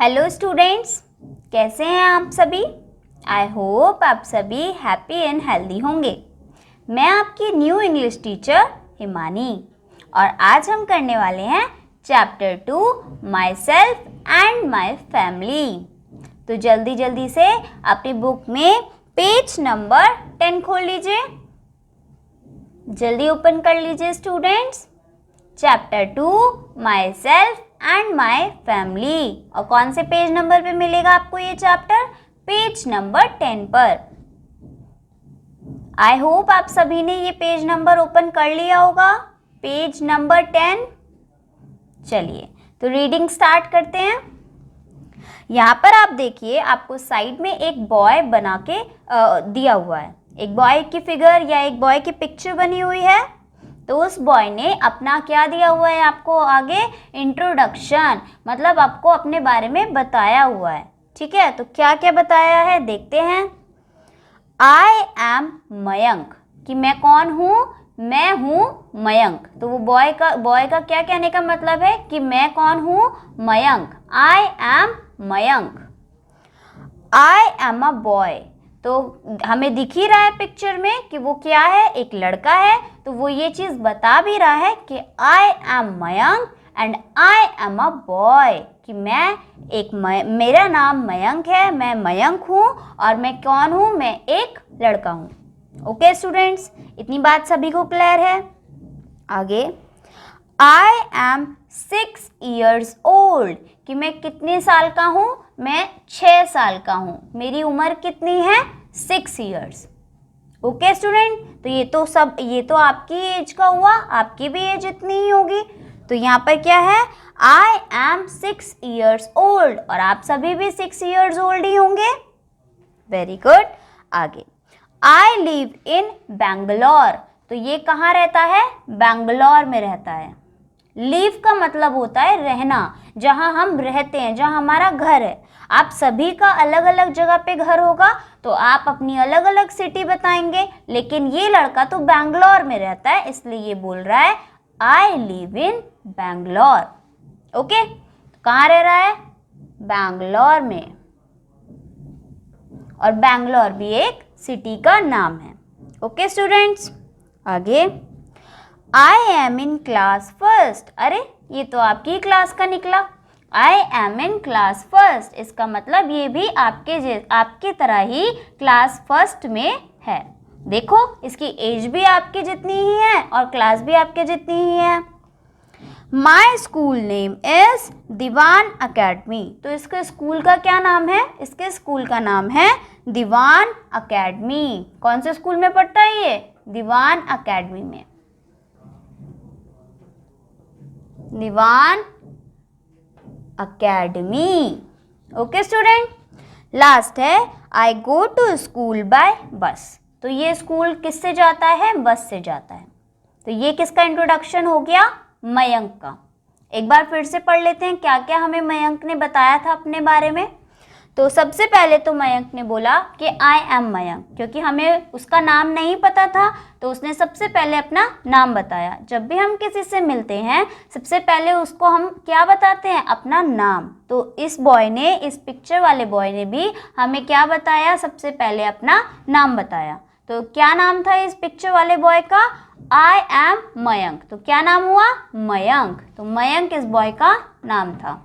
Hello students, कैसे हैं आप सभी। आई होप आप सभी हैप्पी एंड हेल्दी होंगे। मैं आपकी न्यू इंग्लिश टीचर हिमानी और आज हम करने वाले हैं chapter 2 my self and my family. तो जल्दी जल्दी से अपनी बुक में पेज नंबर 10 खोल लीजिए, जल्दी ओपन कर लीजिए students. Chapter 2 my self and my family. और कौन से पेज नंबर पे मिलेगा आपको ये चैप्टर? पेज नंबर 10 पर। आई होप आप सभी ने ये पेज नंबर ओपन कर लिया होगा, पेज नंबर 10। चलिए तो रीडिंग स्टार्ट करते हैं। यहाँ पर आप देखिए, आपको साइड में एक बॉय बना के दिया हुआ है, एक बॉय की फिगर या एक बॉय की पिक्चर बनी हुई है। तो उस बॉय ने अपना क्या दिया हुआ है आपको आगे? इंट्रोडक्शन, मतलब आपको अपने बारे में बताया हुआ है। ठीक है, तो क्या क्या बताया है देखते हैं। आई एम मयंक, कि मैं कौन हूँ? मैं हूँ मयंक। तो वो बॉय का क्या कहने का मतलब है कि मैं कौन हूँ? Mayank. I am Mayank. I am a boy, तो हमें दिख ही रहा है पिक्चर में कि वो क्या है, एक लड़का है। तो वो ये चीज़ बता भी रहा है कि I am Mayank and I am a boy, कि मेरा नाम मयंक है, मैं मयंक हूँ और मैं कौन हूँ? मैं एक लड़का हूँ। ओके स्टूडेंट्स, इतनी बात सभी को क्लियर है। आगे, आई एम 6 years old, कि मैं कितने साल का हूँ? मैं 6 साल का हूँ। मेरी उम्र कितनी है? 6 years। ओके स्टूडेंट, तो ये तो आपकी एज का हुआ, आपकी भी एज इतनी ही होगी। तो यहाँ पर क्या है? आई एम 6 years old, और आप सभी भी 6 years old ही होंगे। Very good. आगे, आई लिव इन बैंगलोर, तो ये कहाँ रहता है? बैंगलोर में रहता है। लिव का मतलब होता है रहना, जहाँ हम रहते हैं, जहाँ हमारा घर है। आप सभी का अलग अलग जगह पे घर होगा, तो आप अपनी अलग अलग सिटी बताएंगे, लेकिन ये लड़का तो बैंगलोर में रहता है, इसलिए ये बोल रहा है I live in Bangalore. Okay, कहाँ रह रहा है? बैंगलोर में। और बैंगलोर भी एक सिटी का नाम है। ओके स्टूडेंट्स, आगे, I am in class first, अरे ये तो आपकी क्लास का निकला। I am in class first, इसका मतलब ये भी आपके तरह ही क्लास फर्स्ट में है। देखो, इसकी एज भी आपके जितनी ही है और क्लास भी आपके जितनी ही है। My school name is Diwan academy, तो इसके स्कूल का क्या नाम है? इसके स्कूल का नाम है दीवान अकेडमी। कौन से स्कूल में पढ़ता है ये? दीवान अकेडमी में। दीवान अकेडमी। ओके स्टूडेंट, लास्ट है आई गो टू स्कूल बाय बस, तो ये स्कूल किससे जाता है? बस से जाता है। तो ये किसका इंट्रोडक्शन हो गया? मयंक का। एक बार फिर से पढ़ लेते हैं क्या क्या हमें मयंक ने बताया था अपने बारे में। तो सबसे पहले तो मयंक ने बोला कि आई एम मयंक, क्योंकि हमें उसका नाम नहीं पता था, तो उसने सबसे पहले अपना नाम बताया। जब भी हम किसी से मिलते हैं, सबसे पहले उसको हम क्या बताते हैं? अपना नाम। तो इस पिक्चर वाले बॉय ने भी हमें क्या बताया? सबसे पहले अपना नाम बताया। तो क्या नाम था इस पिक्चर वाले बॉय का? I am Mayank. तो क्या नाम हुआ? मयंक। तो मयंक इस बॉय का नाम था।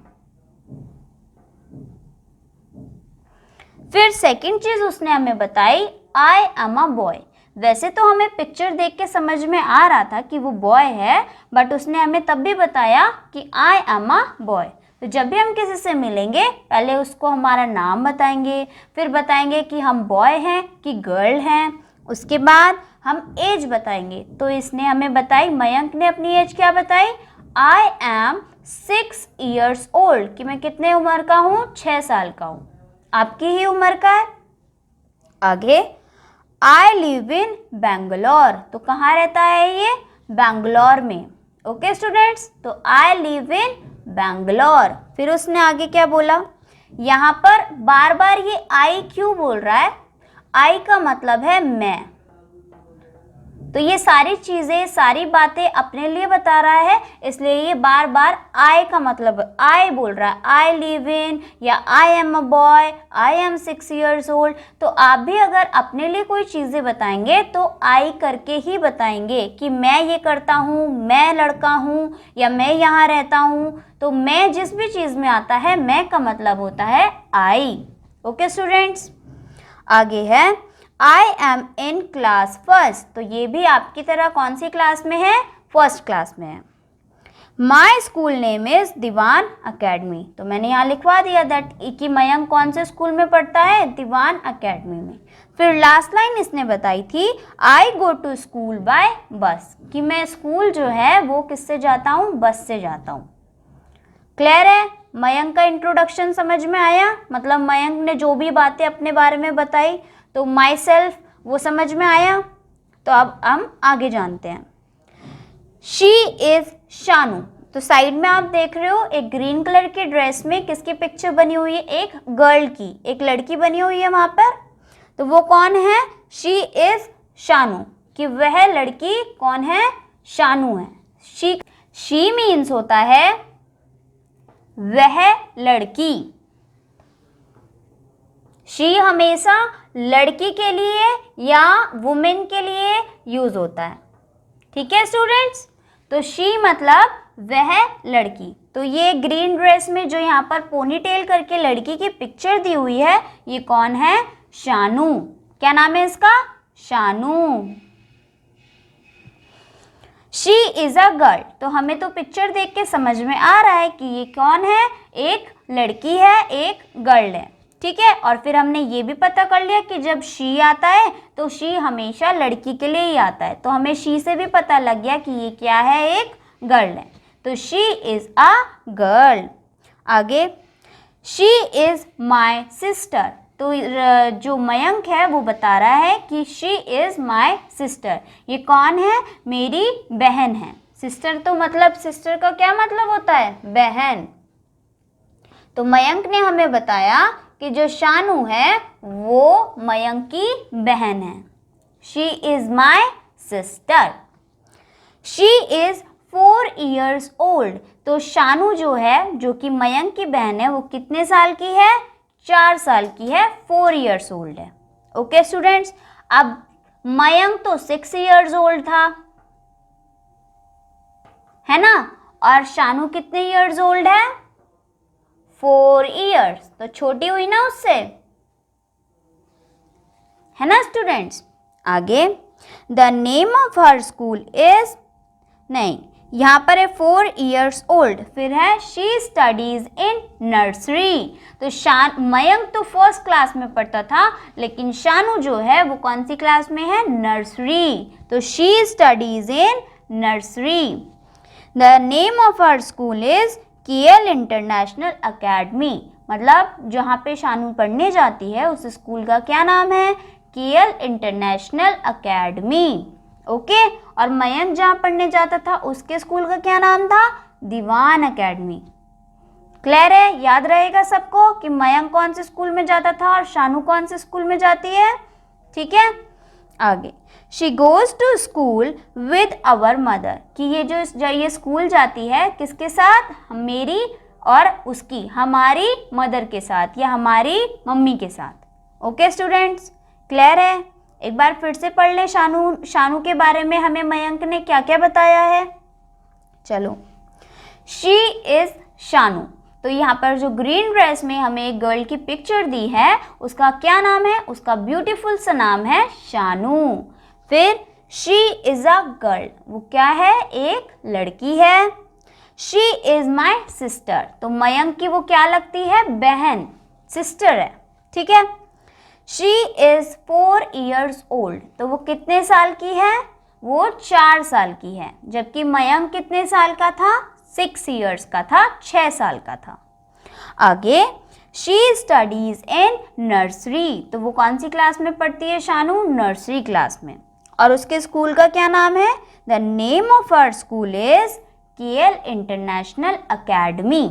फिर सेकंड चीज उसने हमें बताई, आई एम अ बॉय। वैसे तो हमें पिक्चर देख के समझ में आ रहा था कि वो बॉय है, बट उसने हमें तब भी बताया कि आई एम अ बॉय। तो जब भी हम किसी से मिलेंगे, पहले उसको हमारा नाम बताएंगे, फिर बताएंगे कि हम बॉय हैं कि गर्ल हैं, उसके बाद हम एज बताएंगे। तो इसने हमें बताई, मयंक ने अपनी एज क्या बताई? आई एम 6 years old, कि मैं कितने उम्र का हूँ? 6 साल का हूँ। आपकी ही उम्र का है। आगे, आई लिव इन बैंगलोर, तो कहाँ रहता है ये? बैंगलोर में। ओके स्टूडेंट्स, तो आई लिव इन बैंगलोर। फिर उसने आगे क्या बोला? यहाँ पर बार बार ये आई क्यों बोल रहा है? आई का मतलब है मैं। तो ये सारी चीज़ें, सारी बातें अपने लिए बता रहा है, इसलिए ये बार बार आई का मतलब आई बोल रहा है। आई लिव इन या I am a boy, I am 6 years old। तो आप भी अगर अपने लिए कोई चीज़ें बताएंगे तो आई करके ही बताएंगे कि मैं ये करता हूँ, मैं लड़का हूँ या मैं यहाँ रहता हूँ। तो मैं जिस भी चीज़ में आता है, मैं का मतलब होता है आई। ओके स्टूडेंट्स, आगे है I am in class first. तो ये भी आपकी तरह कौन सी क्लास में है? फर्स्ट क्लास में है। My school name is Diwan academy. तो मैंने यहाँ लिखवा दिया दैट कि मयंक कौन से स्कूल में पढ़ता है? दीवान अकेडमी में। फिर लास्ट लाइन इसने बताई थी आई गो टू स्कूल बाय बस, कि मैं स्कूल जो है वो किससे जाता हूँ? बस से जाता हूँ। क्लियर है? मयंक का इंट्रोडक्शन समझ में आया? मतलब मयंक ने जो भी बातें अपने बारे में बताई, तो माई सेल्फ वो समझ में आया। तो अब हम आगे जानते हैं। She is Shanu. तो साइड में आप देख रहे हो एक ग्रीन कलर की ड्रेस में किसकी पिक्चर बनी हुई है? एक गर्ल की, एक लड़की बनी हुई है वहां पर। तो वो कौन है? शी इज शानू, कि वह लड़की कौन है? शानू है। शी मीन्स होता है वह लड़की। शी हमेशा लड़की के लिए या वुमेन के लिए यूज होता है। ठीक है स्टूडेंट्स? तो शी मतलब वह लड़की। तो ये ग्रीन ड्रेस में जो यहाँ पर पोनी टेल करके लड़की की पिक्चर दी हुई है, ये कौन है? शानू। क्या नाम है इसका? Shanu. She is a girl. तो हमें तो पिक्चर देख के समझ में आ रहा है कि ये कौन है? एक लड़की है, एक गर्ल है। ठीक है, और फिर हमने ये भी पता कर लिया कि जब शी आता है तो शी हमेशा लड़की के लिए ही आता है। तो हमें शी से भी पता लग गया कि ये क्या है? एक गर्ल है। तो शी इज अ गर्ल। आगे, शी इज माई सिस्टर। तो जो मयंक है वो बता रहा है कि शी इज माई सिस्टर। ये कौन है? मेरी बहन है। सिस्टर तो मतलब सिस्टर का क्या मतलब होता है? बहन। तो मयंक ने हमें बताया कि जो शानू है वो मयंक की बहन है। She is my sister. She is 4 years old। तो शानू जो है, जो कि मयंक की बहन है, वो कितने साल की है? 4 साल की है, 4 years old है। ओके स्टूडेंट्स, अब मयंक तो 6 years old था, है ना? और शानू कितने years old है? 4 years। तो छोटी हुई ना उससे, है ना स्टूडेंट्स? आगे, the name of her school is, नहीं, यहाँ पर है 4 years old, फिर है शी स्टडीज इन नर्सरी। तो मयंक तो फर्स्ट क्लास में पढ़ता था, लेकिन शानू जो है वो कौन सी क्लास में है? नर्सरी। तो she studies in nursery. The name of her school is KL international academy. मतलब जहाँ पे शानू पढ़ने जाती है उस स्कूल का क्या नाम है? KL international academy. ओके, और मयंक जहाँ पढ़ने जाता था उसके स्कूल का क्या नाम था? दीवान अकेडमी। क्लियर है? याद रहेगा सबको कि मयंक कौन से स्कूल में जाता था और शानू कौन से स्कूल में जाती है। ठीक है, आगे, she goes to school with our mother, कि ये स्कूल जाती है किसके साथ? मेरी और उसकी, हमारी मदर के साथ या हमारी मम्मी के साथ। ओके स्टूडेंट्स, क्लियर है? एक बार फिर से पढ़ ले शानू के बारे में हमें मयंक ने क्या क्या बताया है। चलो, शी इज शानू। तो यहाँ पर जो ग्रीन ड्रेस में हमें एक गर्ल की पिक्चर दी है, उसका क्या नाम है? उसका ब्यूटीफुल सा नाम है शानू। फिर शी इज अ गर्ल, वो क्या है? एक लड़की है। She is my sister. तो मयंक की वो क्या लगती है? बहन, सिस्टर है। ठीक है। She is 4 years old। तो वो कितने साल की है? वो 4 साल की है। जबकि मयंक कितने साल का था? 6 years का था, 6 साल का था। आगे, शी स्टडीज इन नर्सरी। तो वो कौन सी क्लास में पढ़ती है शानू? नर्सरी क्लास में। और उसके स्कूल का क्या नाम है? The name of her school is KL international academy.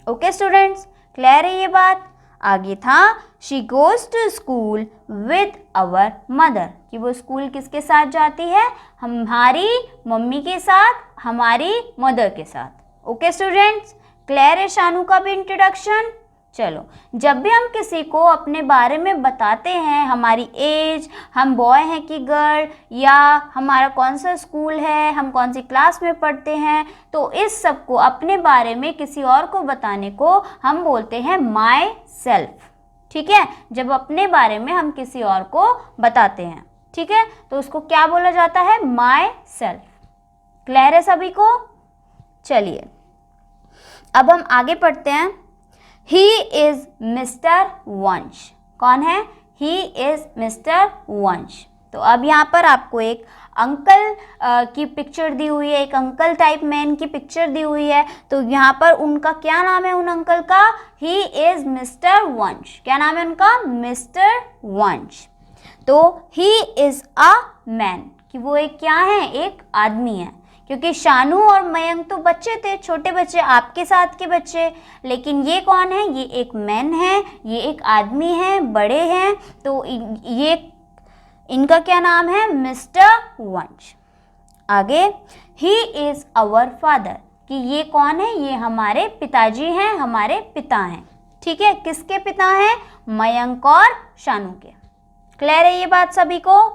Okay students, clear है ये बात? आगे था she goes to school with our mother, कि वो स्कूल किसके साथ जाती है, हमारी मम्मी के साथ, हमारी मदर के साथ। ओके स्टूडेंट्स, क्लियर है शानू का भी इंट्रोडक्शन। चलो, जब भी हम किसी को अपने बारे में बताते हैं, हमारी एज, हम बॉय हैं कि गर्ल, या हमारा कौन सा स्कूल है, हम कौन सी क्लास में पढ़ते हैं, तो इस सब को अपने बारे में किसी और को बताने को हम बोलते हैं माई सेल्फ। ठीक है, जब अपने बारे में हम किसी और को बताते हैं, ठीक है, तो उसको क्या बोला जाता है, माई सेल्फ। क्लियर है सभी को। चलिए अब हम आगे पढ़ते हैं। ही इज मिस्टर वंश, कौन है, ही इज मिस्टर वंश। तो अब यहाँ पर आपको एक अंकल की पिक्चर दी हुई है, एक अंकल टाइप मैन की पिक्चर दी हुई है। तो यहाँ पर उनका क्या नाम है, उन अंकल का, ही इज मिस्टर वंश। क्या नाम है उनका, मिस्टर वंश। तो ही इज अ मैन, कि वो एक क्या है, एक आदमी है, क्योंकि शानू और मयंक तो बच्चे थे, छोटे बच्चे, आपके साथ के बच्चे, लेकिन ये कौन है, ये एक मैन है, ये एक आदमी है, बड़े हैं, तो ये इनका क्या नाम है, मिस्टर वंश। आगे, ही इज अवर फादर, कि ये कौन है, ये हमारे पिताजी हैं, हमारे पिता हैं। ठीक है, किसके पिता हैं, मयंक और शानू के। क्लियर है ये बात सभी को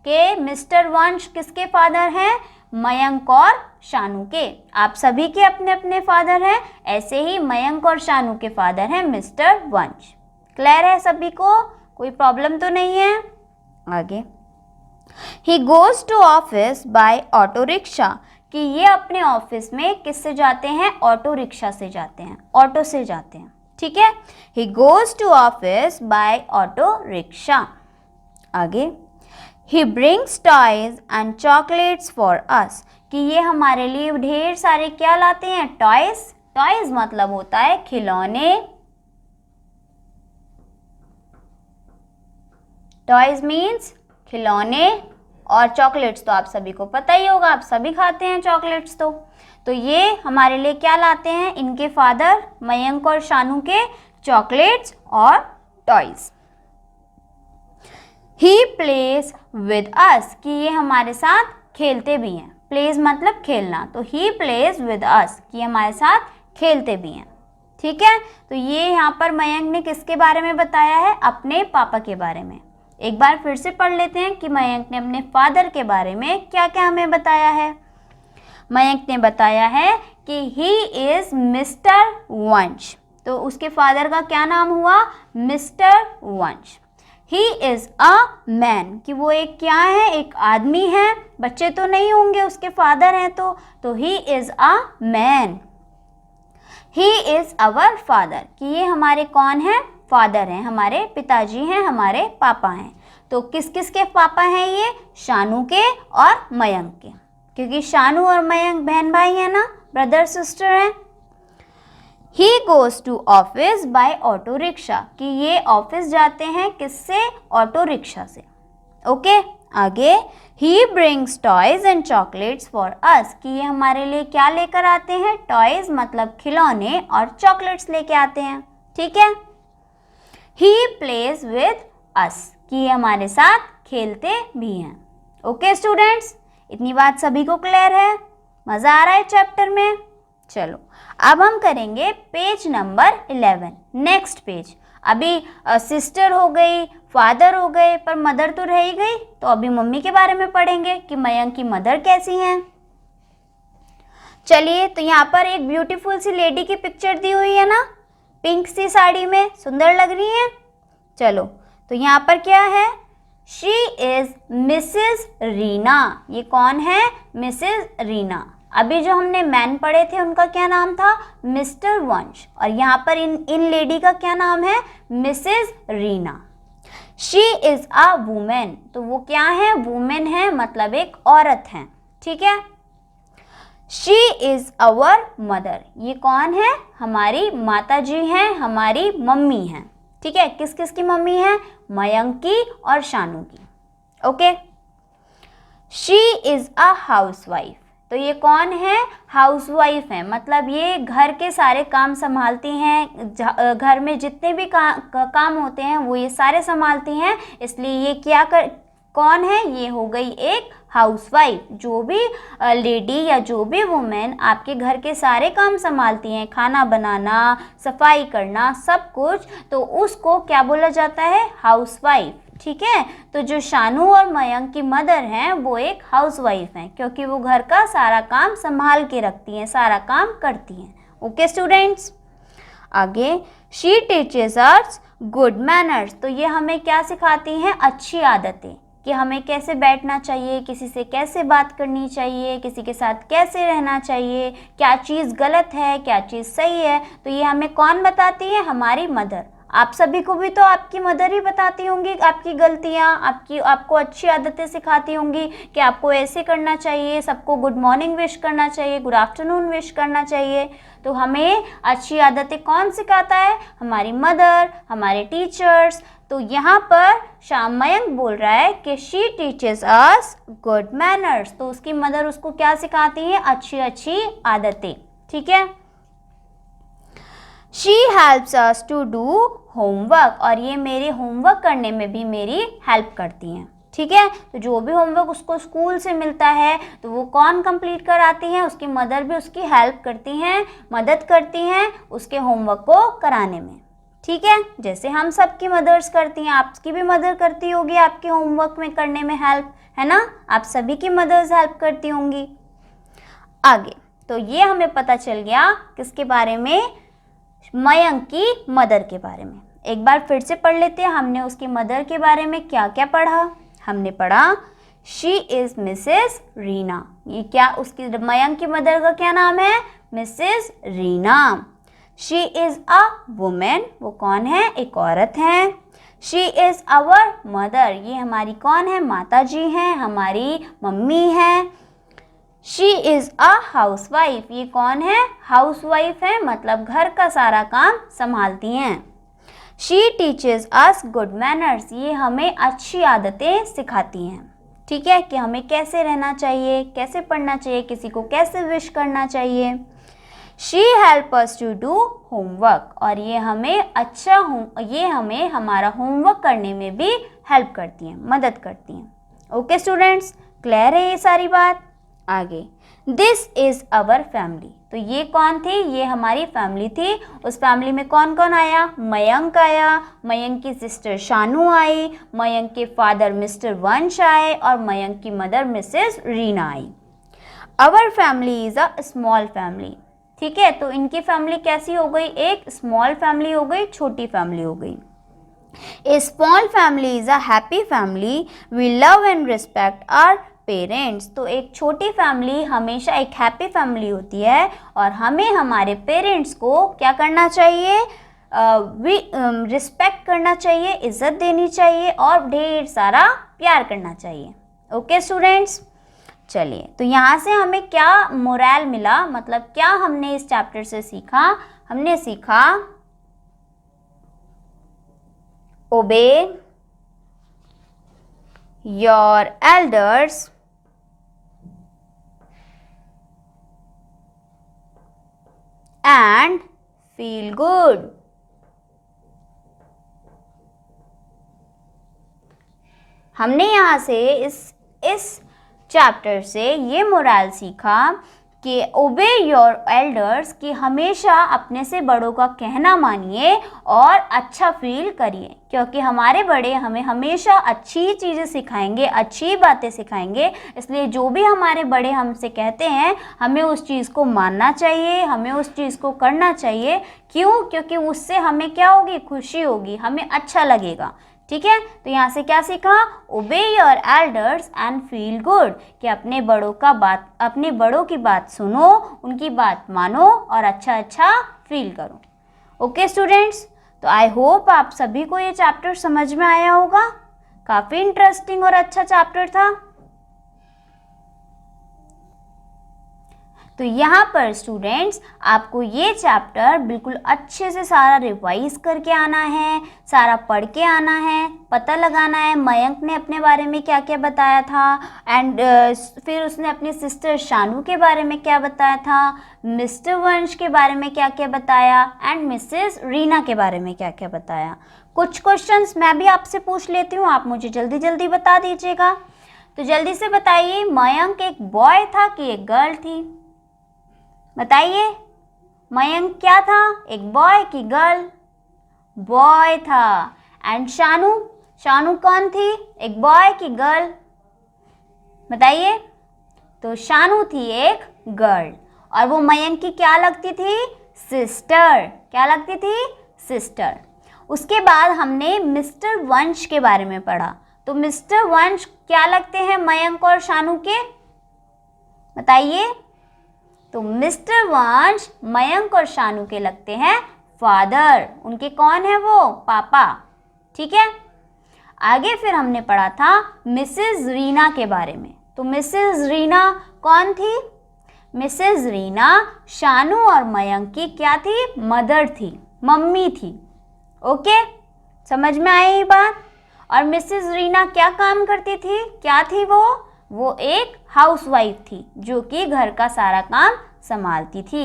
कि मिस्टर वंश किसके फादर हैं, मयंक और शानू के। आप सभी के अपने अपने फादर हैं, ऐसे ही मयंक और शानू के फादर हैं मिस्टर वंश। क्लियर है सभी को, कोई प्रॉब्लम तो नहीं है। आगे, he goes to office by auto rickshaw, कि ये अपने ऑफिस में किससे जाते हैं, ऑटो रिक्शा से जाते हैं, ऑटो से जाते हैं। ठीक है, he goes to office by auto rickshaw. आगे, he brings toys and chocolates for us, कि ये हमारे लिए ढेर सारे क्या लाते हैं, टॉयज। टॉयज मतलब होता है खिलौने, टॉयज मीन्स खिलौने, और चॉकलेट्स तो आप सभी को पता ही होगा, आप सभी खाते हैं चॉकलेट्स। तो ये हमारे लिए क्या लाते हैं, इनके फादर मयंक और शानू के, चॉकलेट्स और toys. He plays with us, कि ये हमारे साथ खेलते भी हैं। प्लेज मतलब खेलना, तो ही प्लेज विद अस, कि हमारे साथ खेलते भी हैं। ठीक है, तो ये यहाँ पर मयंक ने किसके बारे में बताया है, अपने पापा के बारे में। एक बार फिर से पढ़ लेते हैं कि मयंक ने अपने फादर के बारे में क्या क्या हमें बताया है। मयंक ने बताया है कि ही इज मिस्टर वंश, तो उसके फादर का क्या नाम हुआ, मिस्टर वंश। ही इज अ मैन, कि वो एक क्या है, एक आदमी है, बच्चे तो नहीं होंगे, उसके फादर हैं, तो he is a man. He is our father, कि ये हमारे कौन है, फादर हैं, हमारे पिताजी हैं, हमारे पापा हैं। तो किस किस के पापा हैं ये, शानू के और मयंक के, क्योंकि शानू और मयंक बहन भाई हैं ना, ब्रदर सिस्टर हैं। He goes to office by auto rickshaw, कि ये ऑफिस जाते हैं किससे, ऑटो रिक्शा से। ओके, आगे, he brings toys and chocolates for us, कि ये हमारे लिए क्या लेकर आते हैं, टॉयज मतलब खिलौने, और चॉकलेट्स लेके आते हैं। ठीक है, ही प्लेज विद अस, कि ये हमारे साथ खेलते भी हैं। ओके स्टूडेंट्स, इतनी बात सभी को क्लियर है, मज़ा आ रहा है चैप्टर में। चलो अब हम करेंगे पेज नंबर 11, नेक्स्ट पेज। अभी सिस्टर हो गई, फादर हो गए, पर मदर तो रह ही गई, तो अभी मम्मी के बारे में पढ़ेंगे कि मयंक की मदर कैसी हैं। चलिए, तो यहाँ पर एक ब्यूटीफुल सी लेडी की पिक्चर दी हुई है ना, पिंक सी साड़ी में, सुंदर लग रही है। चलो, तो यहाँ पर क्या है, शी इज मिसेस रीना, ये कौन है, मिसेस रीना। अभी जो हमने मैन पढ़े थे उनका क्या नाम था, मिस्टर वंश, और यहाँ पर इन लेडी का क्या नाम है, Mrs Reena. She is a women, तो वो क्या है, वुमेन है, मतलब एक औरत है। ठीक है, शी इज अवर मदर, ये कौन है, हमारी माता जी हैं, हमारी मम्मी हैं। ठीक है, किस किस की मम्मी है, मयंक की और शानू की। Okay, she is a housewife, तो ये कौन है? हाउसवाइफ है, मतलब ये घर के सारे काम संभालती हैं, घर में जितने भी काम होते हैं वो ये सारे संभालती हैं, इसलिए ये कौन है? ये हो गई एक हाउसवाइफ। जो भी लेडी या जो भी वुमेन आपके घर के सारे काम संभालती हैं, खाना बनाना, सफाई करना, सब कुछ, तो उसको क्या बोला जाता है? हाउसवाइफ। ठीक है, तो जो शानू और मयंक की मदर हैं वो एक हाउसवाइफ हैं, क्योंकि वो घर का सारा काम संभाल के रखती हैं, सारा काम करती हैं। ओके स्टूडेंट्स, आगे she teaches us good manners. तो ये हमें क्या सिखाती हैं? अच्छी आदतें, कि हमें कैसे बैठना चाहिए, किसी से कैसे बात करनी चाहिए, किसी के साथ कैसे रहना चाहिए, क्या चीज़ गलत है, क्या चीज़ सही है। तो ये हमें कौन बताती है? हमारी मदर। आप सभी को भी तो आपकी मदर ही बताती होंगी आपकी गलतियाँ, आपको अच्छी आदतें सिखाती होंगी कि आपको ऐसे करना चाहिए, सबको गुड मॉर्निंग विश करना चाहिए, गुड आफ्टरनून विश करना चाहिए। तो हमें अच्छी आदतें कौन सिखाता है? हमारी मदर, हमारे टीचर्स। तो यहाँ पर मयंक बोल रहा है कि she teaches us good manners. तो उसकी मदर उसको क्या सिखाती है? अच्छी अच्छी आदतें। ठीक है, she helps us to do homework, और ये मेरे होमवर्क करने में भी मेरी हेल्प करती हैं। ठीक है, तो जो भी होमवर्क उसको स्कूल से मिलता है तो वो कौन कंप्लीट कराती हैं? उसकी मदर भी उसकी हेल्प करती हैं, मदद करती हैं उसके होमवर्क को कराने में। ठीक है, जैसे हम सबकी मदर्स करती हैं, आपकी भी मदर करती होगी आपके होमवर्क में करने में हेल्प, है ना? आप सभी की मदर्स हेल्प करती होंगी। आगे तो ये हमें पता चल गया किसके बारे में? मयंक की मदर के बारे में। एक बार फिर से पढ़ लेते हैं, हमने उसकी मदर के बारे में क्या क्या पढ़ा। हमने पढ़ा शी इज़ मिसेस रीना। ये क्या उसकी मयंक की मदर का क्या नाम है? Mrs Reena. She is a women, वो कौन है? एक औरत है। शी इज़ आवर मदर, ये हमारी कौन है? माता जी हैं, हमारी मम्मी हैं। शी इज़ अ हाउसवाइफ, ये कौन है? हाउसवाइफ है, मतलब घर का सारा काम संभालती हैं। She teaches us good manners, ये हमें अच्छी आदतें सिखाती हैं। ठीक है, कि हमें कैसे रहना चाहिए, कैसे पढ़ना चाहिए, किसी को कैसे विश करना चाहिए। She help us to do homework, और ये हमें हमारा होमवर्क करने में भी हेल्प करती हैं, मदद करती हैं। ओके स्टूडेंट्स, क्लियर है ये सारी बात? आगे दिस इज़ अवर फैमिली, तो ये कौन थी? ये हमारी फैमिली थी। उस फैमिली में कौन कौन आया? मयंक आया, मयंक की सिस्टर शानू आई, मयंक के फादर मिस्टर वंश आए, और मयंक की mother Mrs Reena I. Our family is a small family. ठीक है, तो इनकी फैमिली कैसी हो गई? एक स्मॉल फैमिली हो गई, छोटी फैमिली हो गई। A small family is a happy family. We love and respect our parents. तो एक छोटी फैमिली हमेशा एक हैप्पी फैमिली होती है, और हमें हमारे पेरेंट्स को क्या करना चाहिए? रिस्पेक्ट करना चाहिए, इज्जत देनी चाहिए, और ढेर सारा प्यार करना चाहिए। ओके स्टूडेंट्स, चलिए, तो यहाँ से हमें क्या मोरल मिला, मतलब क्या हमने इस चैप्टर से सीखा? हमने सीखा ओबे your elders and feel good. हमने यहाँ से इस चैप्टर से ये मोरल सीखा कि ओबे योर एल्डर्स, कि हमेशा अपने से बड़ों का कहना मानिए और अच्छा फील करिए, क्योंकि हमारे बड़े हमें हमेशा अच्छी चीज़ें सिखाएंगे, अच्छी बातें सिखाएंगे। इसलिए जो भी हमारे बड़े हमसे कहते हैं हमें उस चीज़ को मानना चाहिए, हमें उस चीज़ को करना चाहिए। क्यों? क्योंकि उससे हमें क्या होगी? खुशी होगी, हमें अच्छा लगेगा। ठीक है, तो यहाँ से क्या सीखा? ओबे your elders and feel good, कि अपने बड़ों की बात सुनो, उनकी बात मानो और अच्छा फील करो। ओके स्टूडेंट्स, तो आई होप आप सभी को ये चैप्टर समझ में आया होगा। काफ़ी इंटरेस्टिंग और अच्छा चैप्टर था। तो यहाँ पर स्टूडेंट्स आपको ये चैप्टर बिल्कुल अच्छे से सारा रिवाइज करके आना है, सारा पढ़ के आना है, पता लगाना है मयंक ने अपने बारे में क्या क्या बताया था एंड फिर उसने अपनी सिस्टर शानू के बारे में क्या बताया था, मिस्टर वंश के बारे में क्या क्या बताया एंड मिसेस रीना के बारे में क्या क्या बताया। कुछ क्वेश्चंस मैं भी आपसे पूछ लेती हूँ, आप मुझे जल्दी जल्दी बता दीजिएगा। तो जल्दी से बताइए, मयंक एक बॉय था कि एक गर्ल थी? बताइए, मयंक क्या था, एक बॉय की गर्ल? बॉय था। एंड शानू, शानू कौन थी, एक बॉय की गर्ल? बताइए। तो शानू थी एक गर्ल और वो मयंक की क्या लगती थी, सिस्टर। क्या लगती थी, सिस्टर। उसके बाद हमने मिस्टर वंश के बारे में पढ़ा। तो मिस्टर वंश क्या लगते हैं मयंक और शानू के? बताइए। तो मिस्टर वंश मयंक और शानू के लगते हैं फादर। उनके कौन है वो, पापा। ठीक है। आगे फिर हमने पढ़ा था मिसेस रीना के बारे में। तो मिसेस रीना कौन थी? मिसेस रीना शानू और मयंक की क्या थी, मदर थी, मम्मी थी। ओके, समझ में आई ये बात? और मिसेस रीना क्या काम करती थी, क्या थी वो एक हाउसवाइफ थी जो कि घर का सारा काम संभालती थी।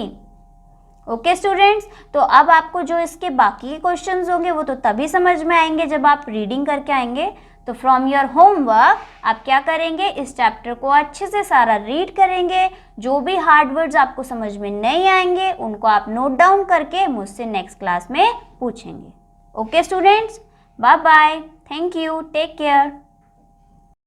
ओके स्टूडेंट्स, तो अब आपको जो इसके बाकी के क्वेश्चंस होंगे वो तो तभी समझ में आएंगे जब आप रीडिंग करके आएंगे। तो फ्रॉम योर होमवर्क आप क्या करेंगे, इस चैप्टर को अच्छे से सारा रीड करेंगे। जो भी हार्ड वर्ड्स आपको समझ में नहीं आएंगे उनको आप नोट डाउन करके मुझसे नेक्स्ट क्लास में पूछेंगे। Okay students, bye bye, thank you, take care.